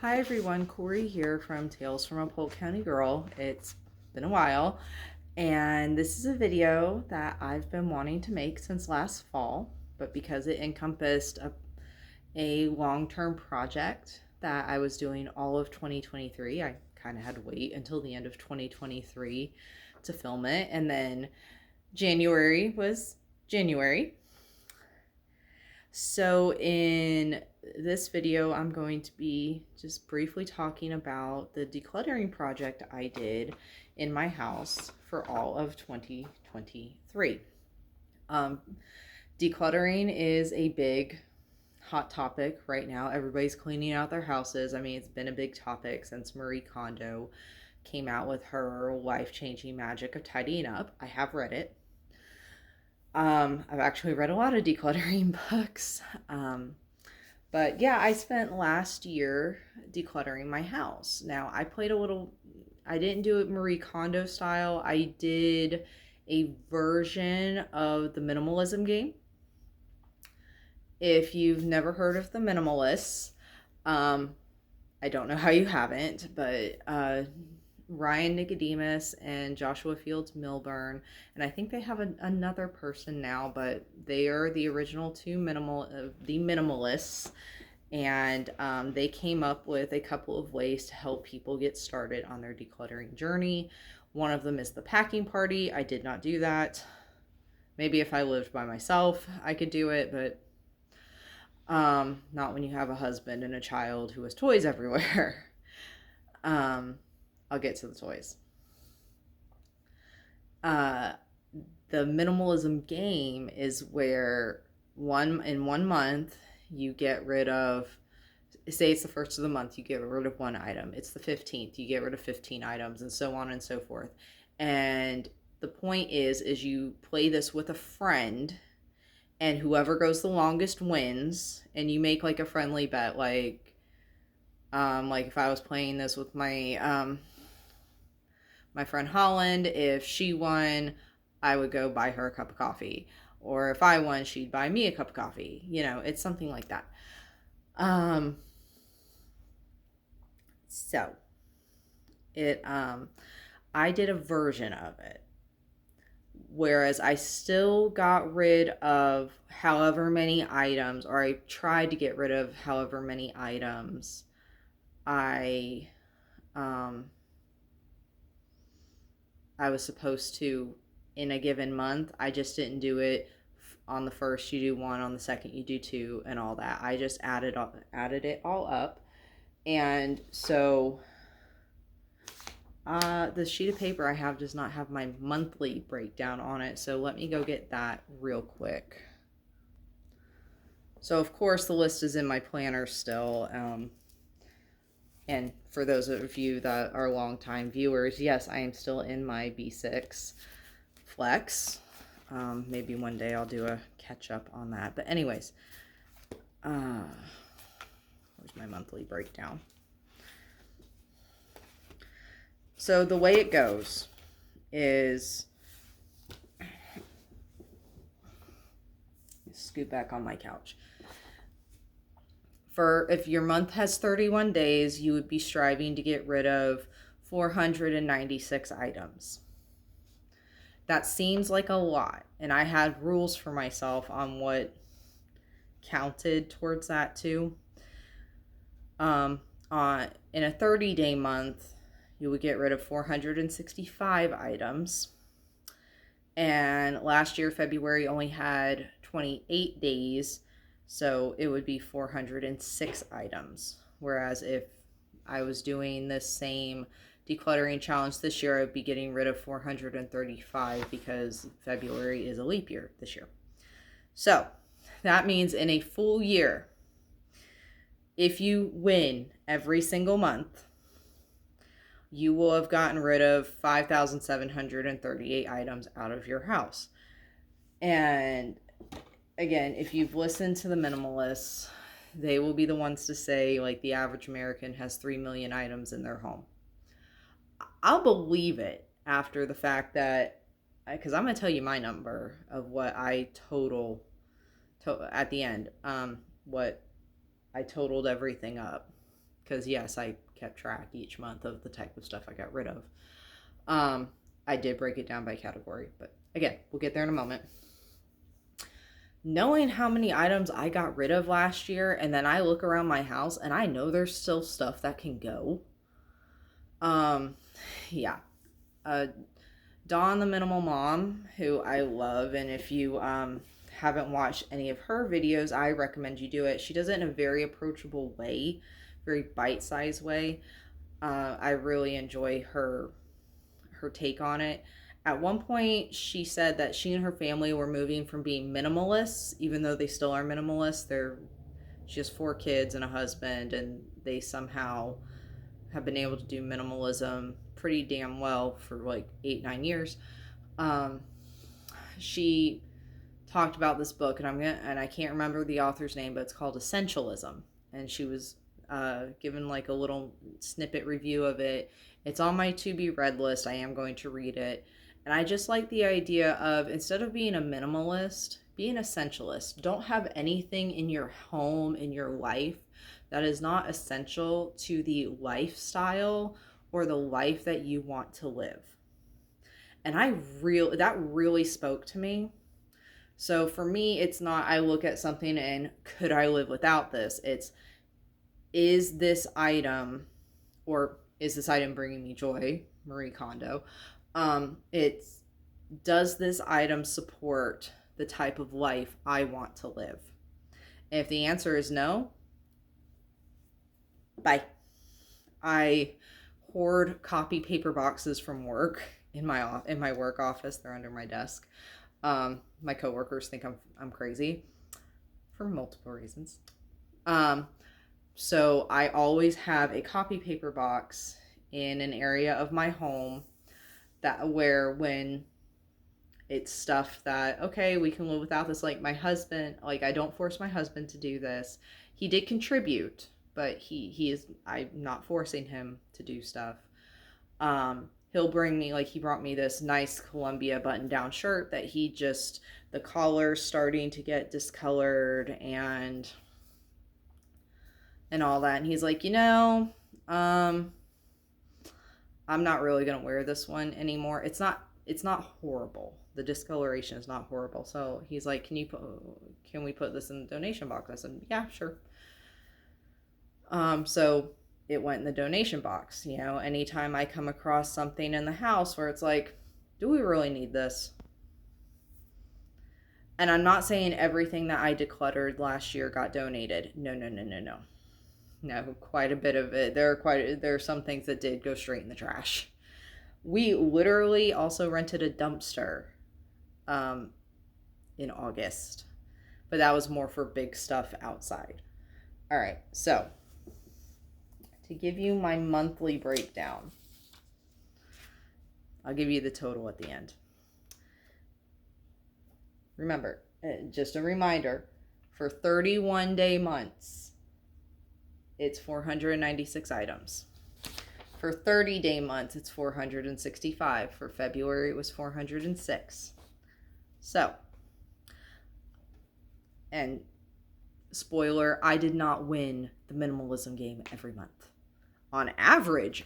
Hi everyone, Corey here from Tales from a Polk County Girl. It's been a while, and this is a video that I've been wanting to make since last fall, but because it encompassed a long-term project that I was doing all of 2023, I kind of had to wait until the end of 2023 to film it, and then January was January. So in this video, I'm going to be just briefly talking about the decluttering project I did in my house for all of 2023. Um, Decluttering is a big hot topic right now. Everybody's cleaning out their houses. I mean, it's been a big topic since Marie Kondo came out with her life-changing magic of tidying up. I have read it. I've actually read a lot of decluttering books. But yeah, I spent last year decluttering my house. Now, I didn't do it Marie Kondo style. I did a version of the minimalism game. If you've never heard of the minimalists, I don't know how you haven't, but Ryan Nicodemus and Joshua Fields Milburn, and I think they have another person now, but they are the original the minimalists, and they came up with a couple of ways to help people get started on their decluttering journey. One of them is the packing party. I did not do that. Maybe if I lived by myself, I could do it, but not when you have a husband and a child who has toys everywhere. I'll get to the toys. Uh, the minimalism game is where in 1 month you get rid of, say it's the first of the month, you get rid of one item. It's the 15th, you get rid of 15 items, and so on and so forth. And the point is you play this with a friend, and whoever goes the longest wins, and you make like a friendly bet, like if I was playing this with my friend Holland, if she won, I would go buy her a cup of coffee. Or if I won, she'd buy me a cup of coffee. You know, it's something like that. So I did a version of it. Whereas I still got rid of however many items, or I tried to get rid of however many items I was supposed to in a given month. I just didn't do it on the first you do one, on the second you do two, and all that. I just added it all up. And so the sheet of paper I have does not have my monthly breakdown on it, so let me go get that real quick. So of course the list is in my planner still. And for those of you that are longtime viewers, yes, I am still in my B6 Flex. Maybe one day I'll do a catch up on that. But anyways, where's my monthly breakdown? So the way it goes is, scoot back on my couch. If your month has 31 days, you would be striving to get rid of 496 items. That seems like a lot, and I had rules for myself on what counted towards that too. In a 30-day month, you would get rid of 465 items. And last year, February only had 28 days, so it would be 406 items. Whereas if I was doing this same decluttering challenge this year, I'd be getting rid of 435 because February is a leap year this year. So that means in a full year, if you win every single month, you will have gotten rid of 5,738 items out of your house. And again, if you've listened to the minimalists, they will be the ones to say, like, the average American has 3 million items in their home. I'll believe it after the fact that, because I'm going to tell you my number of what I total at the end, what I totaled everything up. because yes, I kept track each month of the type of stuff I got rid of. I did break it down by category, but again, we'll get there in a moment. Knowing how many items I got rid of last year, and then I look around my house and I know there's still stuff that can go. Yeah. Dawn the Minimal Mom, who I love, and if you haven't watched any of her videos, I recommend you do it. She does it in a very approachable way, very bite-sized way. I really enjoy her take on it. At one point, she said that she and her family were moving from being minimalists, even though they still are minimalists. She has 4 kids and a husband, and they somehow have been able to do minimalism pretty damn well for like 8-9 years. She talked about this book, and I can't remember the author's name, but it's called Essentialism, and she was given like a little snippet review of it. It's on my to be read list. I am going to read it, and I just like the idea of, instead of being a minimalist, be an essentialist. Don't have anything in your home, in your life, that is not essential to the lifestyle or the life that you want to live. And that really spoke to me. So for me, it's not, I look at something and could I live without this? It's, is this item bringing me joy? Marie Kondo. It's, does this item support the type of life I want to live? And if the answer is no, bye. I hoard copy paper boxes from work in my work office. They're under my desk. My coworkers think I'm crazy for multiple reasons. So I always have a copy paper box in an area of my home where when it's stuff that, okay, we can live without this. Like my husband, like I don't force my husband to do this. He did contribute, but I'm not forcing him to do stuff. He'll bring me, like he brought me this nice Columbia button-down shirt that the collar's starting to get discolored and all that. And he's like, I'm not really going to wear this one anymore. It's not horrible. The discoloration is not horrible. So he's like, can we put this in the donation box? I said, yeah, sure. So it went in the donation box. Anytime I come across something in the house where it's like, do we really need this? And I'm not saying everything that I decluttered last year got donated. No. No, quite a bit of it. There are some things that did go straight in the trash. We literally also rented a dumpster in August, but that was more for big stuff outside. All right, so to give you my monthly breakdown, I'll give you the total at the end. Remember, just a reminder, for 31-day months, it's 496 items. For 30-day months, it's 465. For February, it was 406. So, and spoiler, I did not win the minimalism game every month. On average,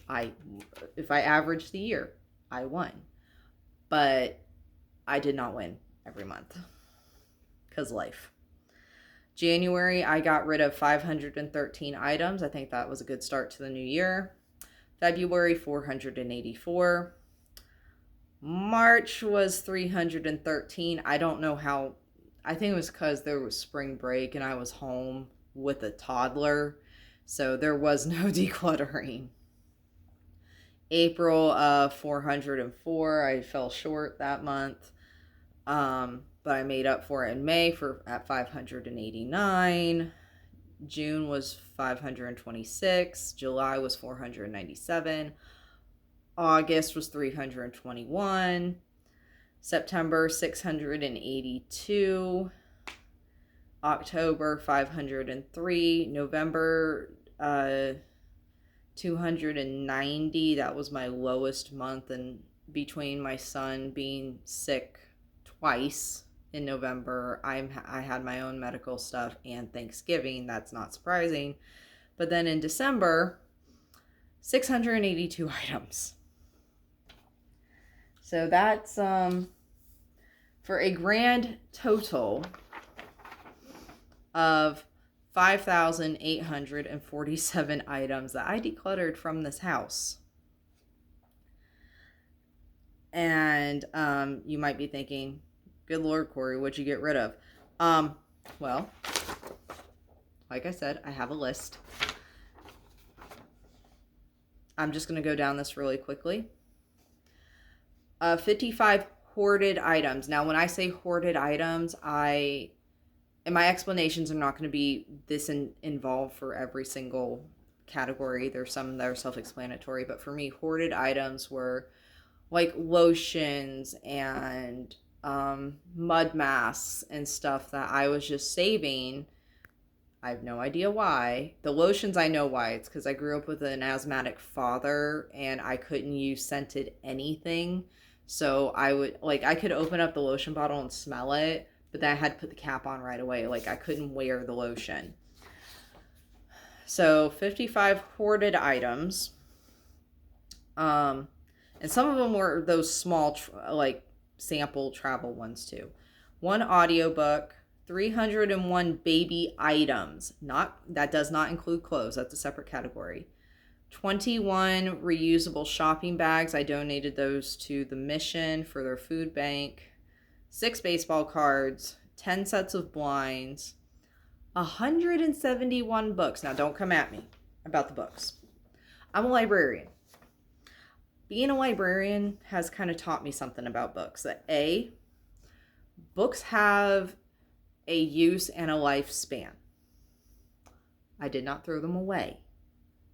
if I averaged the year, I won. But I did not win every month. Because life. January, I got rid of 513 items. I think that was a good start to the new year. February, 484. March was 313. I don't know how. I think it was because there was spring break and I was home with a toddler. So there was no decluttering. April, 404. I fell short that month. But I made up for it in May at 589. June was 526. July was 497. August was 321. September 682. October 503. November 290. That was my lowest month, and between my son being sick twice in November, I had my own medical stuff, and Thanksgiving, that's not surprising, But then in December, 682 items. So that's for a grand total of 5,847 items that I decluttered from this house. And you might be thinking, good Lord, Corey, what'd you get rid of? Well, like I said, I have a list. I'm just going to go down this really quickly. 55 hoarded items. Now, when I say hoarded items, and my explanations are not going to be this involved for every single category. There's some that are self-explanatory, but for me, hoarded items were like lotions and mud masks and stuff that I was just saving. I have no idea why. The lotions, I know why. It's because I grew up with an asthmatic father and I couldn't use scented anything. So I could open up the lotion bottle and smell it, but then I had to put the cap on right away. Like, I couldn't wear the lotion. So 55 hoarded items. And some of them were those small, sample travel ones too. 1 audiobook, 301 baby items. That does not include clothes. That's a separate category. 21 reusable shopping bags. I donated those to the Mission for their food bank. 6 baseball cards, 10 sets of blinds, 171 books. Now, don't come at me about the books. I'm a librarian. Being a librarian has kind of taught me something about books. That books have a use and a lifespan. I did not throw them away.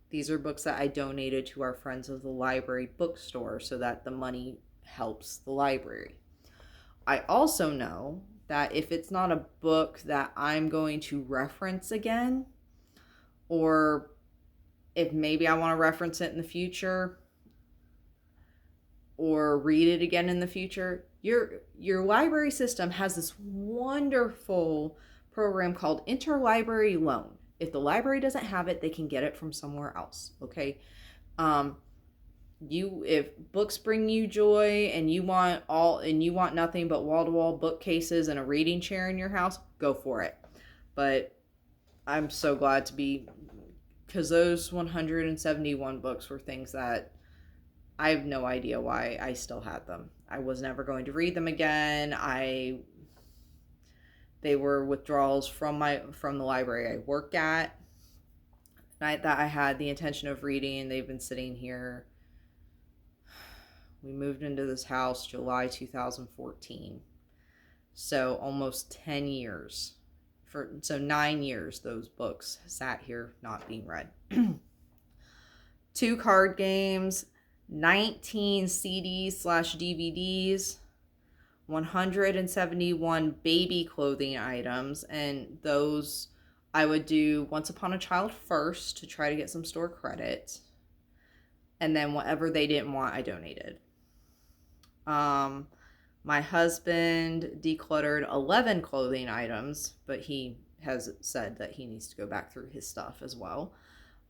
These are books that I donated to our Friends of the Library bookstore so that the money helps the library. I also know that if it's not a book that I'm going to reference again, or if maybe I want to reference it in the future or read it again in the future, your library system has this wonderful program called interlibrary loan. If the library doesn't have it, they can get it from somewhere else. Okay. If books bring you joy and you want nothing but wall-to-wall bookcases and a reading chair in your house, go for it. But I'm so glad because those 171 books were things that I have no idea why I still had them. I was never going to read them again. They were withdrawals from the library I work at. That I had the intention of reading. They've been sitting here. We moved into this house July 2014. So almost 10 years. So 9 years those books sat here not being read. 2 card games, 19 CDs/DVDs, 171 baby clothing items, and those I would do Once Upon a Child first to try to get some store credit, and then whatever they didn't want, I donated. My husband decluttered 11 clothing items, but he has said that he needs to go back through his stuff as well.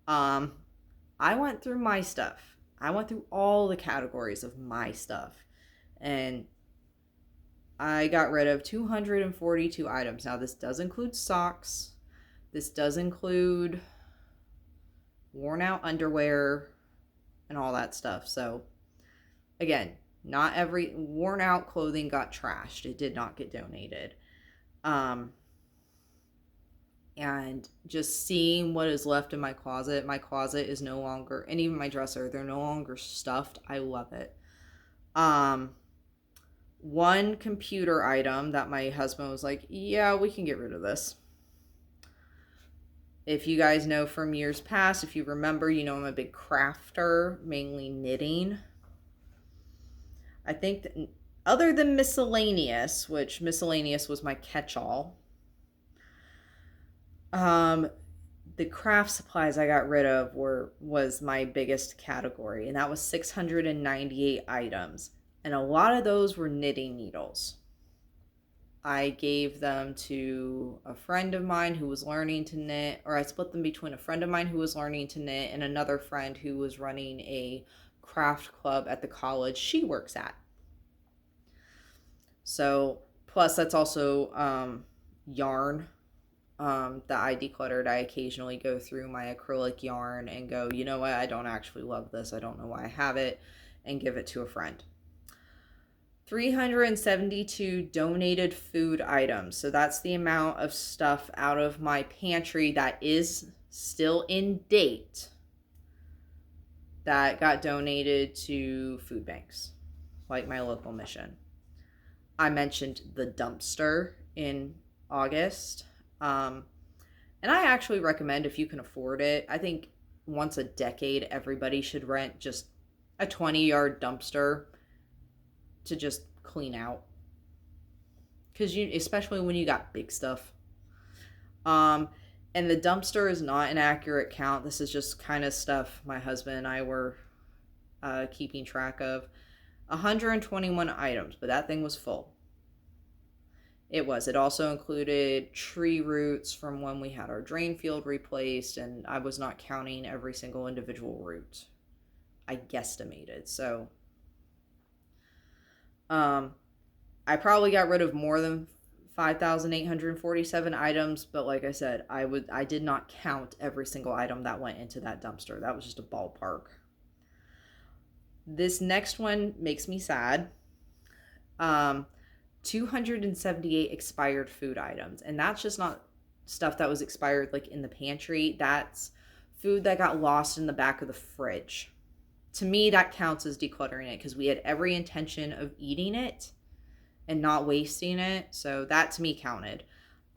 I went through my stuff. I went through all the categories of my stuff, and I got rid of 242 items. Now, this does include socks. This does include worn out underwear and all that stuff. So, again, not every worn out clothing got trashed. It did not get donated. And just seeing what is left in my closet is no longer, and even my dresser, they're no longer stuffed. I love it. One computer item that my husband was like, yeah, we can get rid of this. If you guys know from years past, if you remember, I'm a big crafter, mainly knitting. I think that other than miscellaneous, which miscellaneous was my catch-all, the craft supplies I got rid of was my biggest category, and that was 698 items. And a lot of those were knitting needles. I gave them to a friend of mine who was learning to knit, or I split them between a friend of mine who was learning to knit and another friend who was running a craft club at the college she works at. So, plus that's also yarn that I decluttered. I occasionally go through my acrylic yarn and go, you know what, I don't actually love this. I don't know why I have it, and give it to a friend. 372 donated food items. So that's the amount of stuff out of my pantry that is still in date that got donated to food banks, like my local mission. I mentioned the dumpster in August. And I actually recommend, if you can afford it, I think once a decade, everybody should rent just a 20-yard dumpster to just clean out. Because especially when you got big stuff. And the dumpster is not an accurate count. This is just kind of stuff my husband and I were keeping track of. 121 items, but that thing was full. It was. It also included tree roots from when we had our drain field replaced, and I was not counting every single individual root. I guesstimated. So I probably got rid of more than 5,847 items, but like I said, I did not count every single item that went into that dumpster. That was just a ballpark. This next one makes me sad. 278 expired food items, and that's just not stuff that was expired like in the pantry. That's food that got lost in the back of the fridge. To me, that counts as decluttering it, because we had every intention of eating it and not wasting it. So that to me counted.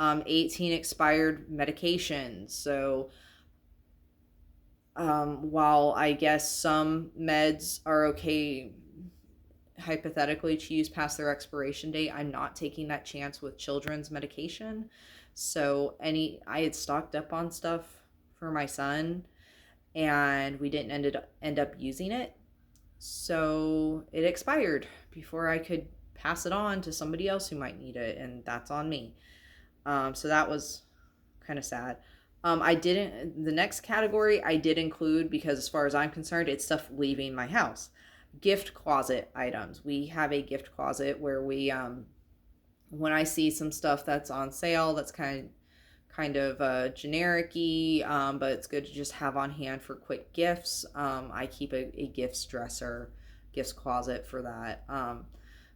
18 expired medications. So while I guess some meds are okay hypothetically to use past their expiration date, I'm not taking that chance with children's medication. So I had stocked up on stuff for my son, and we didn't end up using it. So it expired before I could pass it on to somebody else who might need it, and that's on me. So that was kind of sad. The next category I did include, because as far as I'm concerned, it's stuff leaving my house. Gift closet items. We have a gift closet where we, when I see some stuff that's on sale, that's kind of generic-y, but it's good to just have on hand for quick gifts. I keep a gifts closet for that.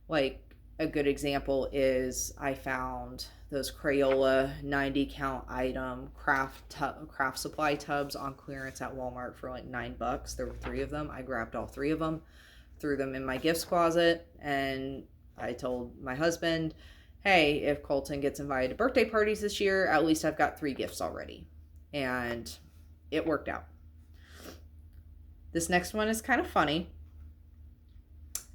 Like a good example is I found those Crayola 90 count item craft supply tubs on clearance at Walmart for like $9. There were 3 of them. I grabbed all 3 of them, threw them in my gifts closet, and I told my husband, hey, if Colton gets invited to birthday parties this year, at least I've got 3 gifts already. And it worked out. This next one is kind of funny,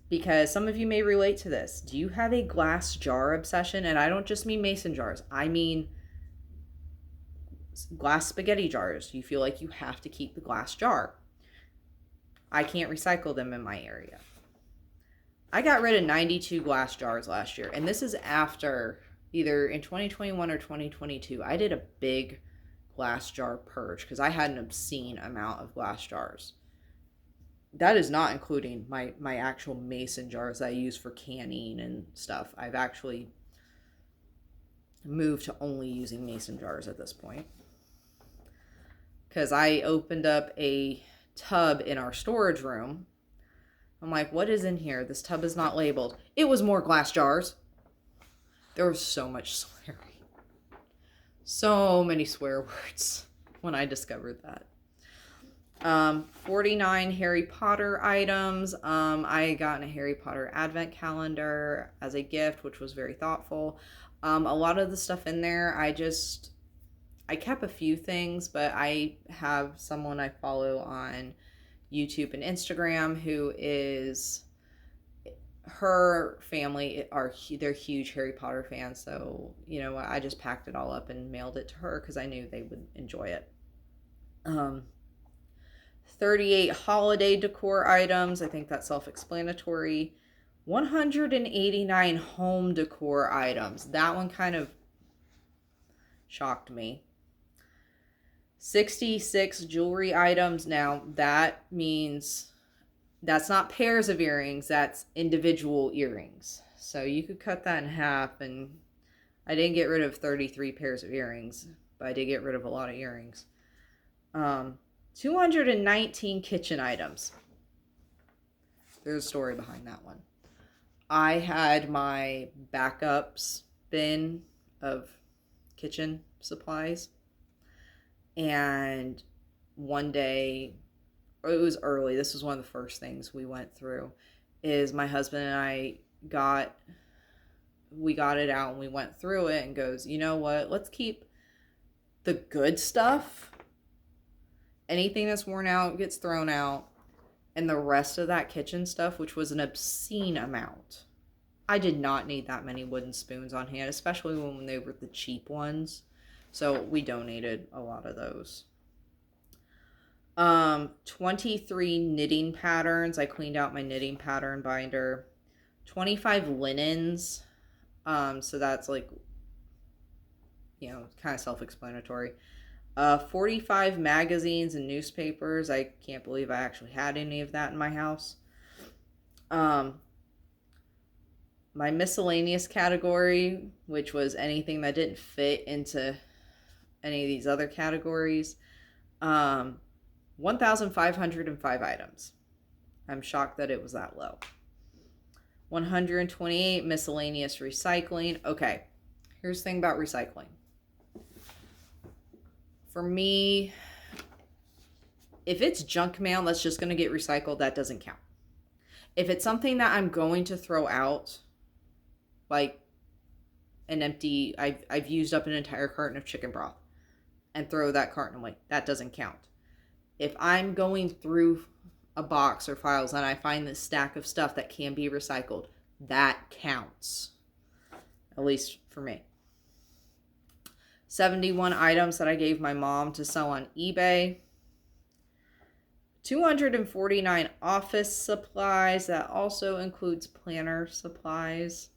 because some of you may relate to this. Do you have a glass jar obsession? And I don't just mean mason jars. I mean glass spaghetti jars. You feel like you have to keep the glass jar. I can't recycle them in my area. I got rid of 92 glass jars last year, and this is after either in 2021 or 2022, I did a big glass jar purge because I had an obscene amount of glass jars. That is not including my actual mason jars that I use for canning and stuff. I've actually moved to only using mason jars at this point, because I opened up a tub in our storage room. I'm like, what is in here? This tub is not labeled. It was more glass jars. There was so much swearing. So many swear words when I discovered that. 49 Harry Potter items. I got a Harry Potter advent calendar as a gift, which was very thoughtful. A lot of the stuff in there, I kept a few things, but I have someone I follow on YouTube and Instagram who is, her family they're huge Harry Potter fans. So, you know, I just packed it all up and mailed it to her because I knew they would enjoy it. 38 holiday decor items. I think that's self-explanatory. 189 home decor items. That one kind of shocked me. 66 jewelry items. Now, that means that's not pairs of earrings, that's individual earrings. So you could cut that in half, and I didn't get rid of 33 pairs of earrings, but I did get rid of a lot of earrings. 219 kitchen items. There's a story behind that one. I had my backups bin of kitchen supplies, and one day, it was early, this was one of the first things we went through, is my husband and I got it out and we went through it, and goes, you know what, let's keep the good stuff. Anything that's worn out gets thrown out, and the rest of that kitchen stuff, which was an obscene amount. I did not need that many wooden spoons on hand, especially when they were the cheap ones. So we donated a lot of those. 23 knitting patterns. I cleaned out my knitting pattern binder. 25 linens. So that's like, kind of self-explanatory. 45 magazines and newspapers. I can't believe I actually had any of that in my house. My miscellaneous category, which was anything that didn't fit into any of these other categories, 1,505 items. I'm shocked that it was that low. 128 miscellaneous recycling. Okay, here's the thing about recycling. For me, if it's junk mail that's just going to get recycled, that doesn't count. If it's something that I'm going to throw out, like an empty, I've used up an entire carton of chicken broth and throw that carton away, that doesn't count. If I'm going through a box or files and I find this stack of stuff that can be recycled, that counts. At least for me. 71 items that I gave my mom to sell on eBay. 249 office supplies. That also includes planner supplies.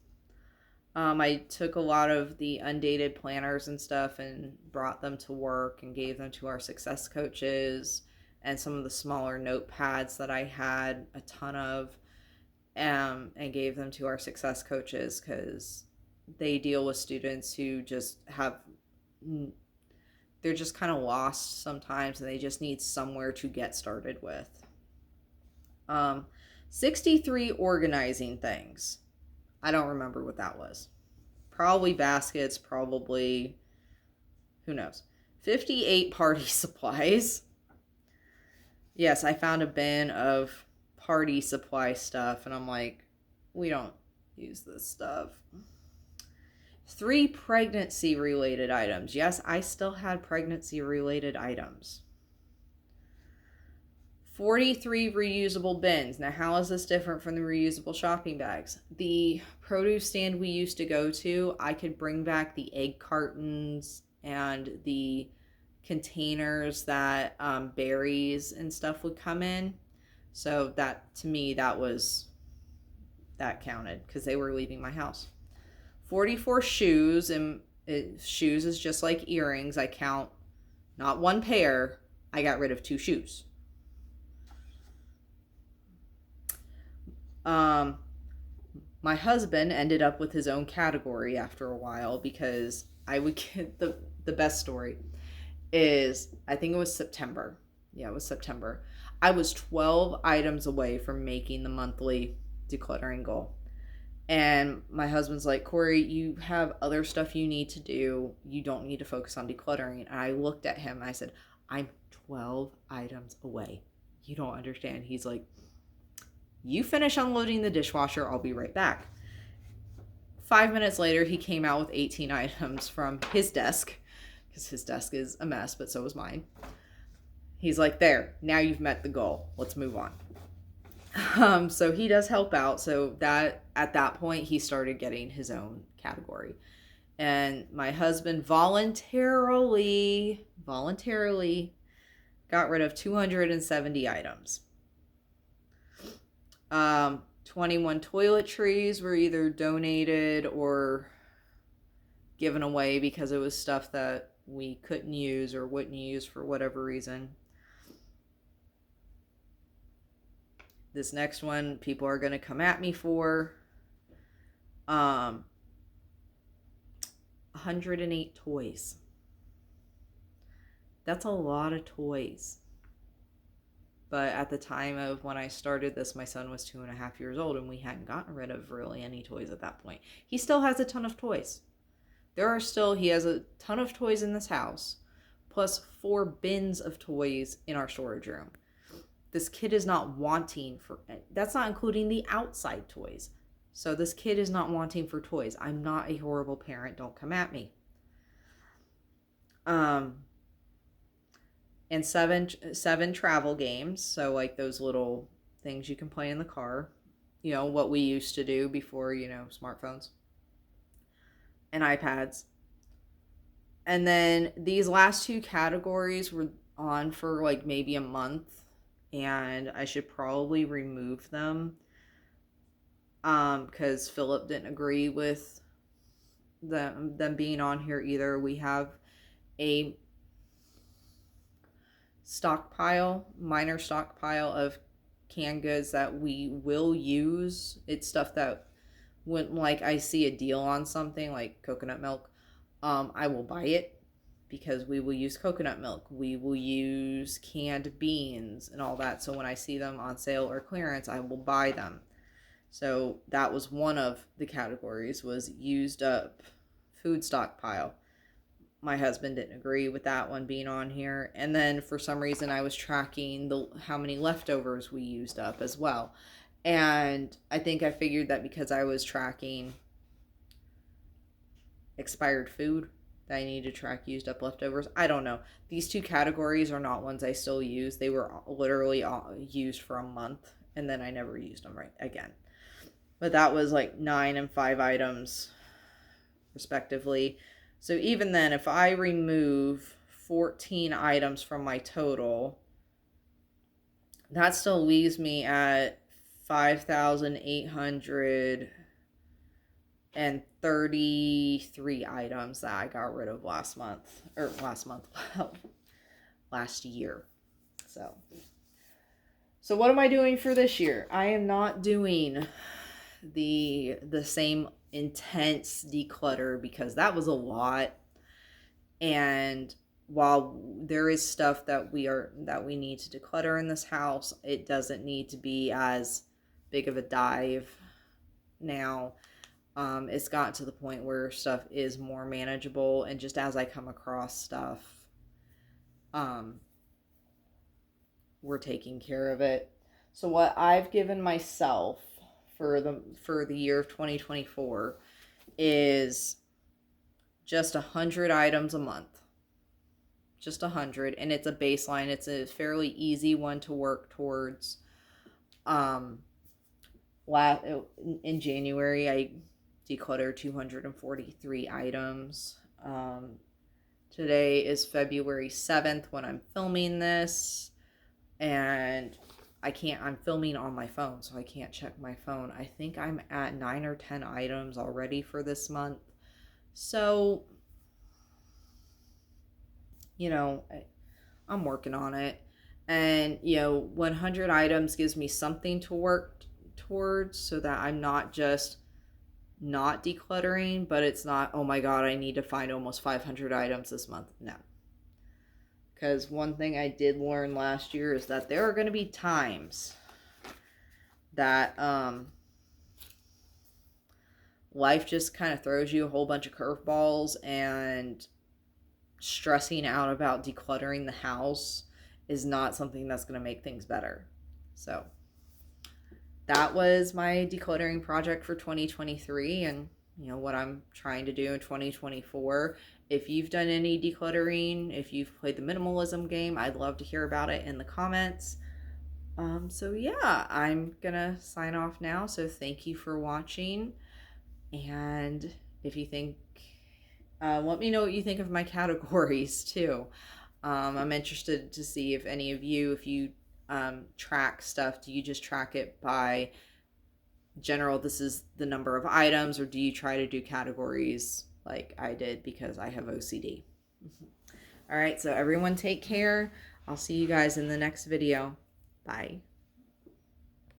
I took a lot of the undated planners and stuff and brought them to work and gave them to our success coaches, and some of the smaller notepads that I had a ton of, and gave them to our success coaches because they deal with students who just they're just kind of lost sometimes, and they just need somewhere to get started with. 63 organizing things. I don't remember what that was. Probably baskets, probably, who knows. 58 party supplies. Yes, I found a bin of party supply stuff, and I'm like, we don't use this stuff. 3 pregnancy-related items. Yes, I still had pregnancy-related items. 43 reusable bins. Now, how is this different from the reusable shopping bags? The produce stand we used to go to, I could bring back the egg cartons and the containers that berries and stuff would come in. So that, to me, that counted because they were leaving my house. 44 shoes, and shoes is just like earrings. I count not one pair. I got rid of 2 shoes. My husband ended up with his own category after a while because I would get the best story is, I think it was September. Yeah, it was September. I was 12 items away from making the monthly decluttering goal. And my husband's like, Corey, you have other stuff you need to do. You don't need to focus on decluttering. And I looked at him and I said, I'm 12 items away. You don't understand. He's like, you finish unloading the dishwasher, I'll be right back. 5 minutes later, he came out with 18 items from his desk, because his desk is a mess, but so is mine. He's like, there, now you've met the goal. Let's move on. So he does help out. So that at that point, he started getting his own category. And my husband voluntarily got rid of 270 items. 21 toiletries were either donated or given away because it was stuff that we couldn't use or wouldn't use for whatever reason. This next one, people are going to come at me for. 108 toys. That's a lot of toys. But at the time of when I started this, my son was 2.5 years old, and we hadn't gotten rid of really any toys at that point. He still has a ton of toys. He has a ton of toys in this house, plus 4 bins of toys in our storage room. This kid is not wanting for, that's not including the outside toys. So this kid is not wanting for toys. I'm not a horrible parent. Don't come at me. And seven travel games. So like those little things you can play in the car. You know, what we used to do before, smartphones and iPads. And then these last 2 categories were on for like maybe a month. And I should probably remove them. Because Philip didn't agree with them being on here either. We have a minor stockpile of canned goods that we will use. It's stuff that when like I see a deal on something like coconut milk, I will buy it because we will use coconut milk. We will use canned beans and all that. So when I see them on sale or clearance, I will buy them. So that was one of the categories, was used up food stockpile. My husband didn't agree with that one being on here. And then for some reason I was tracking how many leftovers we used up as well. And I think I figured that because I was tracking expired food, that I need to track used up leftovers. I don't know. These 2 categories are not ones I still use. They were literally used for a month and then I never used them again. But that was like 9 and 5 items respectively. So even then, if I remove 14 items from my total, that still leaves me at 5,833 items that I got rid of last year. So what am I doing for this year? I am not doing the same intense declutter because that was a lot. And while there is stuff that we need to declutter in this house, it doesn't need to be as big of a dive now. It's gotten to the point where stuff is more manageable, and just as I come across stuff, we're taking care of it. So what I've given myself for the year of 2024 is just 100 items a month. Just 100, and it's a baseline. It's a fairly easy one to work towards. In January, I decluttered 243 items. Today is February 7th when I'm filming this, and I'm filming on my phone, so I can't check my phone. I think I'm at 9 or 10 items already for this month. So, I'm working on it. And, 100 items gives me something to work towards so that I'm not just not decluttering, but it's not, oh my God, I need to find almost 500 items this month. No. Because one thing I did learn last year is that there are going to be times that life just kind of throws you a whole bunch of curveballs, and stressing out about decluttering the house is not something that's going to make things better. So that was my decluttering project for 2023, and what I'm trying to do in 2024. If you've done any decluttering, if you've played the minimalism game, I'd love to hear about it in the comments. So yeah, I'm gonna sign off now. So thank you for watching, and if you think, let me know what you think of my categories too. I'm interested to see if any of you, if you track stuff, do you just track it by general, this is the number of items, or do you try to do categories like I did because I have OCD? All right, so everyone take care. I'll see you guys in the next video. Bye.